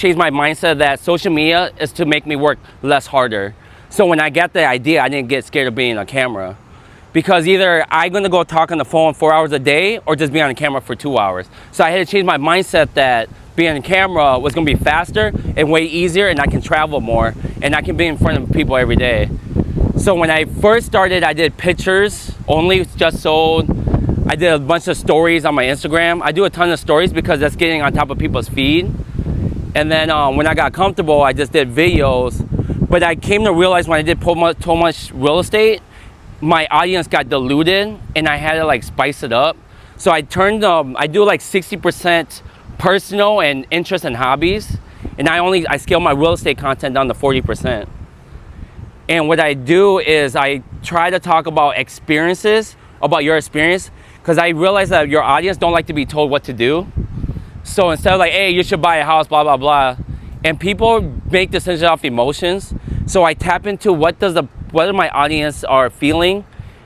changed my mindset that social media is to make me work less harder. So when I got the idea, I didn't get scared of being on camera. Because either I'm gonna go talk on the phone 4 hours a day or just be on the camera for 2 hours. So I had to change my mindset that being on camera was gonna be faster and way easier, and I can travel more and I can be in front of people every day. So when I first started, I did pictures only, just sold. I did a bunch of stories on my Instagram. I do a ton of stories because that's getting on top of people's feed. And then when I got comfortable, I just did videos. But I came to realize when I did so much real estate, my audience got diluted and I had to like spice it up. So I turned, I do like 60% personal and interest and hobbies. And I scale my real estate content down to 40%. And what I do is I try to talk about experiences, about your experience, because I realize that your audience don't like to be told what to do. So instead of like, hey, you should buy a house, blah, blah, blah. And people make decisions off emotions. So I tap into what my audience are feeling,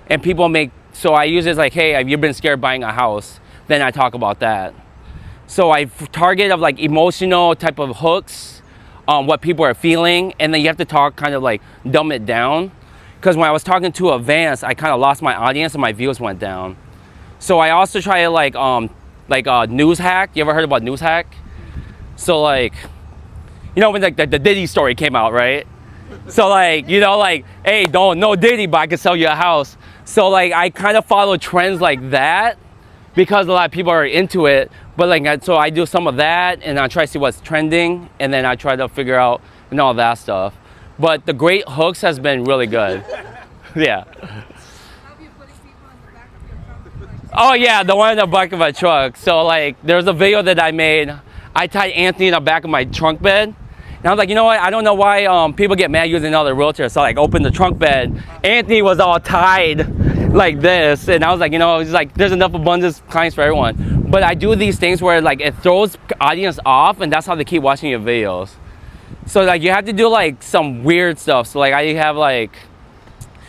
and people make, so I use it like, hey, have you been scared buying a house? Then I talk about that. So I target of like emotional type of hooks, what people are feeling, and then you have to talk kind of like dumb it down. Because when I was talking to Advance, I kind of lost my audience and my views went down. So I also try to like news hack. You ever heard about news hack? So like, you know when like the Diddy story came out, right? So like, you know, like, hey, no Diddy, but I can sell you a house. So like, I kind of follow trends like that because a lot of people are into it. But like, so I do some of that and I try to see what's trending, and then I try to figure out and all that stuff. But the great hooks has been really good. Yeah. Oh yeah, the one in the back of my truck. So like, there's a video that I made. I tied Anthony in the back of my trunk bed. And I was like, you know what? I don't know why people get mad using another wheelchair. So I like opened the trunk bed. Anthony was all tied like this. And I was like, you know, it's like, there's enough abundance clients for everyone. But I do these things where like it throws audience off, and that's how they keep watching your videos. So like you have to do like some weird stuff. So like I have like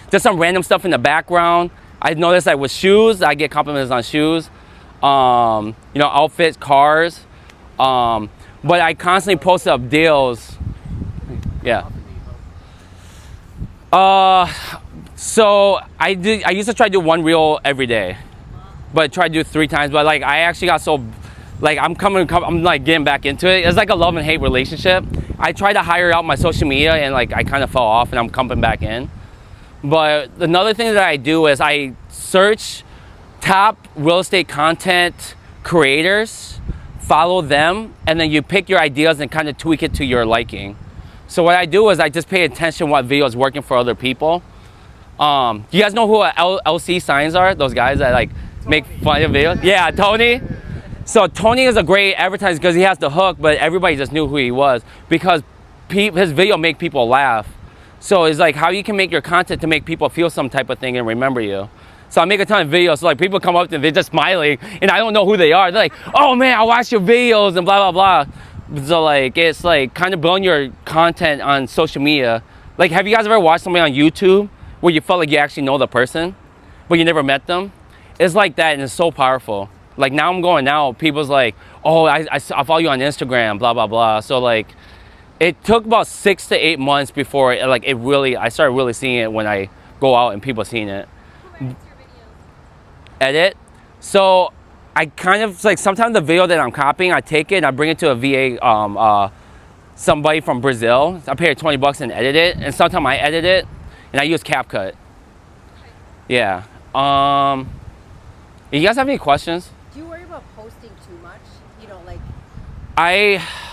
just some random stuff in the background. I noticed like with shoes, I get compliments on shoes. You know, outfits, cars. But I constantly post up deals. Yeah. So I used to try to do one reel every day, but try to do 3 times. But like I actually got so, like I'm like getting back into it. It's like a love and hate relationship. I tried to hire out my social media and like I kind of fell off, and I'm coming back in. But another thing that I do is I search top real estate content creators, follow them, and then you pick your ideas and kind of tweak it to your liking. So what I do is I just pay attention what video is working for other people. You guys know who LC Signs are? Those guys that like make fun of videos? Yeah, Tony. So Tony is a great advertiser because he has the hook, but everybody just knew who he was because his video make people laugh. So it's like how you can make your content to make people feel some type of thing and remember you. So I make a ton of videos, so like people come up to me, they're just smiling, and I don't know who they are. They're like, oh man, I watch your videos and blah, blah, blah. So like, it's like kind of building your content on social media. Like, have you guys ever watched somebody on YouTube where you felt like you actually know the person, but you never met them? It's like that, and it's so powerful. Like now I'm going out, people's like, oh, I follow you on Instagram, blah, blah, blah. So like, it took about 6 to 8 months before I started really seeing it when I go out and people seeing it. Edit. So I kind of like sometimes the video that I'm copying, I take it and I bring it to a VA, somebody from Brazil. I pay her $20 and edit it, and sometimes I edit it and I use CapCut. Okay. Yeah. You guys have any questions? Do you worry about posting too much? You know, like.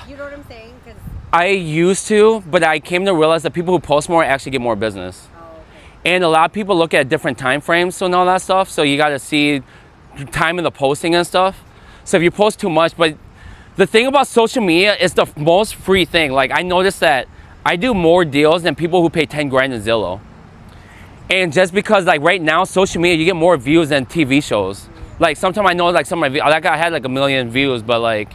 You know what I'm saying? 'Cause I used to, but I came to realize that people who post more actually get more business. And a lot of people look at different time frames and all that stuff. So you got to see time in the posting and stuff. So if you post too much, but the thing about social media is the most free thing. Like I noticed that I do more deals than people who pay 10 grand in Zillow. And just because like right now, social media, you get more views than TV shows. Like sometimes I know like some of my, like I had like 1 million views, but like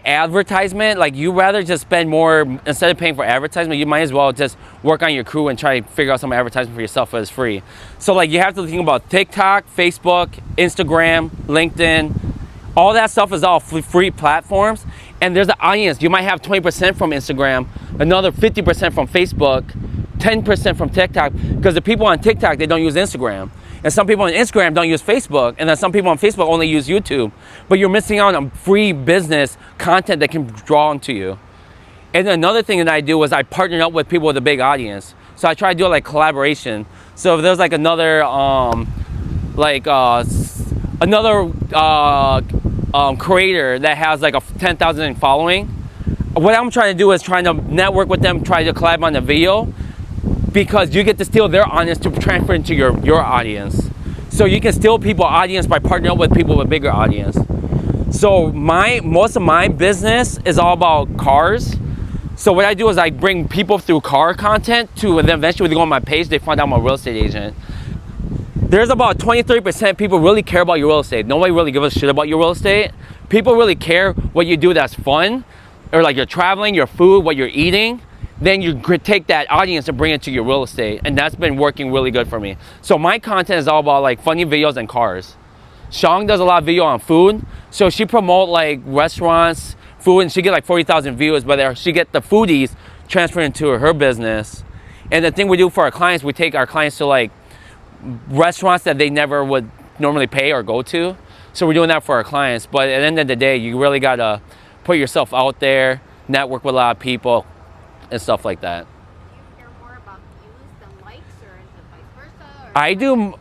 advertisement, like you rather just spend more, instead of paying for advertisement, you might as well just work on your crew and try to figure out some advertisement for yourself that is free. So like you have to think about TikTok, Facebook, Instagram, LinkedIn, all that stuff is all free platforms. And there's an audience. You might have 20% from Instagram, another 50% from Facebook, 10% from TikTok, because the people on TikTok, they don't use Instagram. And some people on Instagram don't use Facebook, and then some people on Facebook only use YouTube. But you're missing out on free business content that can draw them to you. And another thing that I do is I partner up with people with a big audience. So I try to do like collaboration. So if there's like another creator that has like a 10,000 following, what I'm trying to do is trying to network with them, try to collab on the video, because you get to steal their audience to transfer into your audience. So you can steal people's audience by partnering up with people with bigger audience. So most of my business is all about cars. So what I do is I bring people through car content to, and then eventually they go on my page, they find out I'm a real estate agent. There's about 20-30% people really care about your real estate. Nobody really gives a shit about your real estate. People really care what you do that's fun, or like you're traveling, your food, what you're eating. Then you could take that audience and bring it to your real estate. And that's been working really good for me. So my content is all about like funny videos and cars. Shang does a lot of video on food. So she promote like restaurants, food, and she get like 40,000 views, but she get the foodies transferred into her business. And the thing we do for our clients, we take our clients to like restaurants that they never would normally pay or go to. So we're doing that for our clients. But at the end of the day, you really gotta put yourself out there, network with a lot of people, and stuff like that. Do you care more about views than likes, or is it vice versa? Or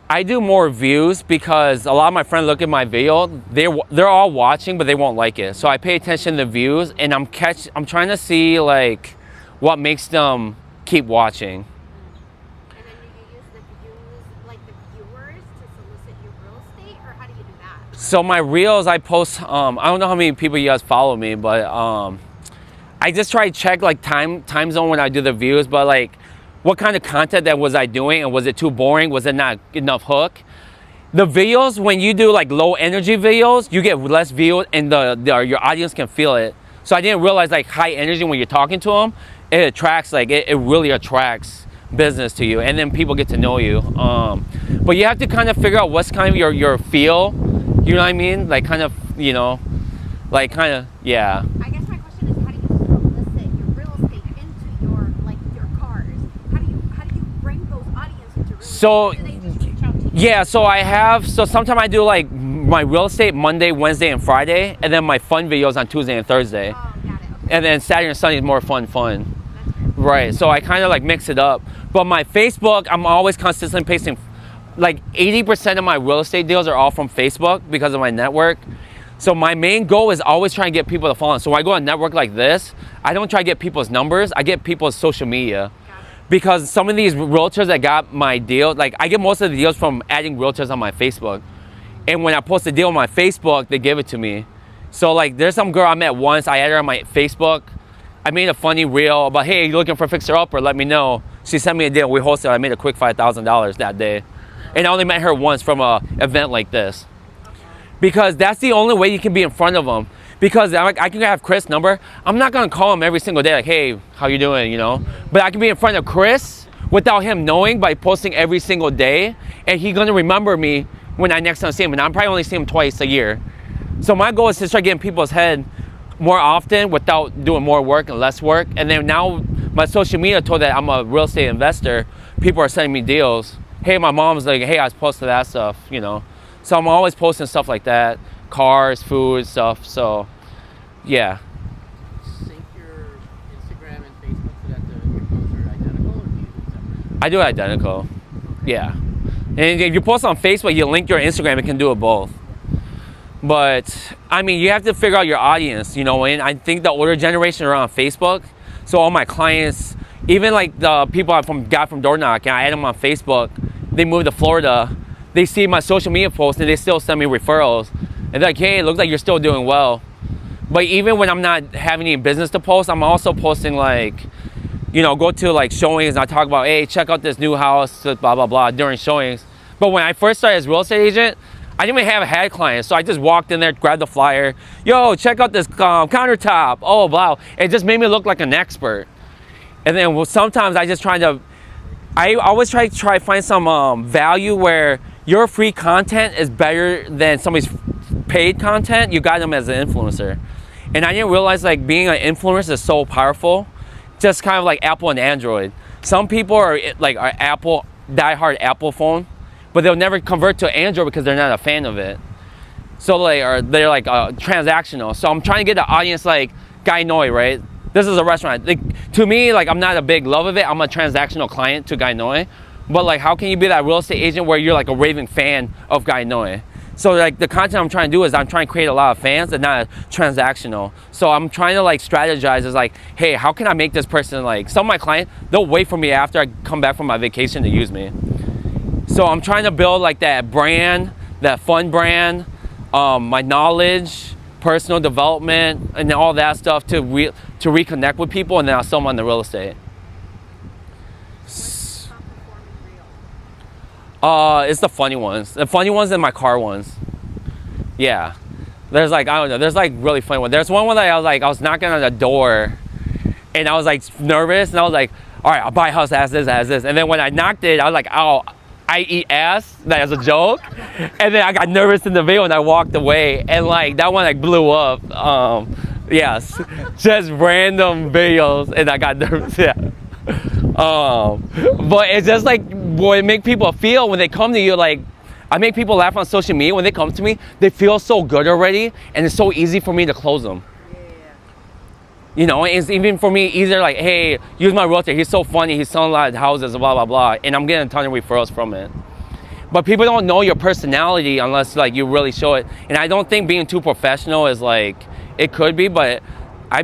I do more views, because a lot of my friends look at my video, they're all watching, but they won't like it. So I pay attention to views, and I'm trying to see like what makes them keep watching. And then do you use the views, like the viewers, to solicit your real estate, or how do you do that? So my reels, I post, I don't know how many people you guys follow me, but I just try to check like time zone when I do the views, but like what kind of content that was I doing, and was it too boring? Was it not enough hook? The videos, when you do like low energy videos, you get less views, and your audience can feel it. So I didn't realize like high energy, when you're talking to them, it attracts, like it really attracts business to you, and then people get to know you. But you have to kind of figure out what's kind of your feel, you know what I mean? Like kind of, you know, like kind of, yeah. I guess my question is, how do you solicit your real estate into your cars? How do you bring those audience into real estate? So Or do they just reach out to you? yeah, so sometimes I do like my real estate Monday, Wednesday, and Friday, and then my fun videos on Tuesday and Thursday. Oh, got it. Okay. And then Saturday and Sunday is more fun. That's great. Right, so I kind of like mix it up. But my Facebook, I'm always consistently pasting, like 80% of my real estate deals are all from Facebook because of my network. So my main goal is always trying to get people to follow. So when I go on a network like this, I don't try to get people's numbers, I get people's social media. Because some of these realtors that got my deal, like I get most of the deals from adding realtors on my Facebook. And when I post a deal on my Facebook, they give it to me. So like there's some girl I met once, I added her on my Facebook. I made a funny reel about, hey, you looking for a fixer-upper? Let me know. She sent me a deal, we hosted, I made a quick $5,000 that day. And I only met her once from an event like this. Because that's the only way you can be in front of them. Because I can have Chris' number. I'm not gonna call him every single day like, hey, how you doing, you know? But I can be in front of Chris without him knowing, by posting every single day. And he's gonna remember me when I next time see him. And I'm probably only see him twice a year. So my goal is to start getting people's head more often without doing more work and less work. And then now my social media told that I'm a real estate investor. People are sending me deals. Hey, my mom's like, hey, I was posting that stuff, you know? So I'm always posting stuff like that, cars, food, stuff. So, yeah. Sync your Instagram and Facebook so that your posts are identical, or do you do separate? I do it identical. Yeah. And if you post on Facebook, you link your Instagram, it can do it both. But I mean, you have to figure out your audience, you know, and I think the older generation are on Facebook. So all my clients, even like the people I got from door knocking, I add them on Facebook. They moved to Florida. They see my social media posts and they still send me referrals. And they're like, hey, it looks like you're still doing well. But even when I'm not having any business to post, I'm also posting like, you know, go to like showings and I talk about, hey, check out this new house, blah, blah, blah, during showings. But when I first started as a real estate agent, I didn't even had clients. So I just walked in there, grabbed the flyer. Yo, check out this countertop. Oh, wow. It just made me look like an expert. And then sometimes I always try to find some value where your free content is better than somebody's paid content. You got them as an influencer. And I didn't realize like being an influencer is so powerful. Just kind of like Apple and Android. Some people are like are Apple, diehard Apple phone, but they'll never convert to Android because they're not a fan of it. So they're like transactional. So I'm trying to get the audience like Guy Noi, right? This is a restaurant. Like, to me, like I'm not a big love of it. I'm a transactional client to Guy Noi. But like, how can you be that real estate agent where you're like a raving fan of Guy Noi? So like the content I'm trying to do is I'm trying to create a lot of fans and not transactional. So I'm trying to like strategize is like, hey, how can I make this person like, some of my clients, they'll wait for me after I come back from my vacation to use me. So I'm trying to build like that brand, that fun brand, my knowledge, personal development, and all that stuff to reconnect with people, and then I'll sell them on the real estate. What's your top performing reel? It's the funny ones and my car ones. Yeah, there's like, I don't know, there's like really funny ones. There's one where I was knocking on the door, and I was like nervous, and I was like, all right, I'll buy a house as this, and then when I knocked it, I was like, oh, I eat ass, that as a joke, and then I got nervous in the video and I walked away, and like that one like blew up. Yes, just random videos, and I got nervous. Yeah. But it's just like what it make people feel when they come to you. Like I make people laugh on social media when they come to me. They feel so good already, and it's so easy for me to close them. You know, it's even for me easier like, hey, use my realtor. He's so funny. He's selling a lot of houses, blah, blah, blah. And I'm getting a ton of referrals from it. But people don't know your personality unless like you really show it. And I don't think being too professional is like, it could be, but I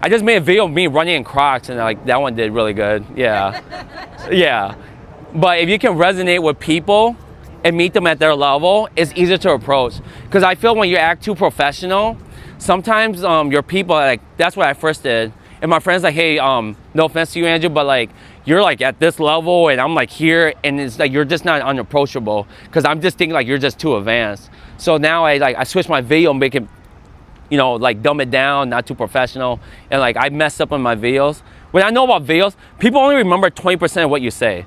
just made a video of me running in Crocs, and like that one did really good. Yeah. Yeah. But if you can resonate with people and meet them at their level, it's easier to approach. Because I feel when you act too professional, sometimes your people, like that's what I first did, and my friends like, hey, no offense to you, Andrew, but like you're like at this level and I'm like here, and it's like you're just not unapproachable because I'm just thinking like you're just too advanced. So now I switch my video and make it, you know, like dumb it down, not too professional, and like I messed up on my videos. When I know about videos, people only remember 20% of what you say.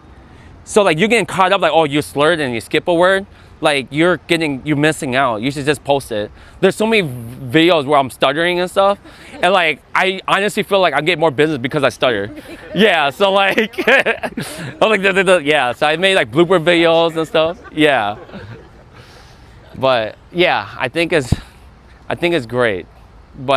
So like you're getting caught up like, oh, you slurred and you skip a word. Like you're missing out. You should just post it. There's so many videos where I'm stuttering and stuff, and like I honestly feel like I get more business because I stutter. Yeah, so like, I'm like yeah. So I made like blooper videos and stuff. Yeah, but yeah, I think it's great, but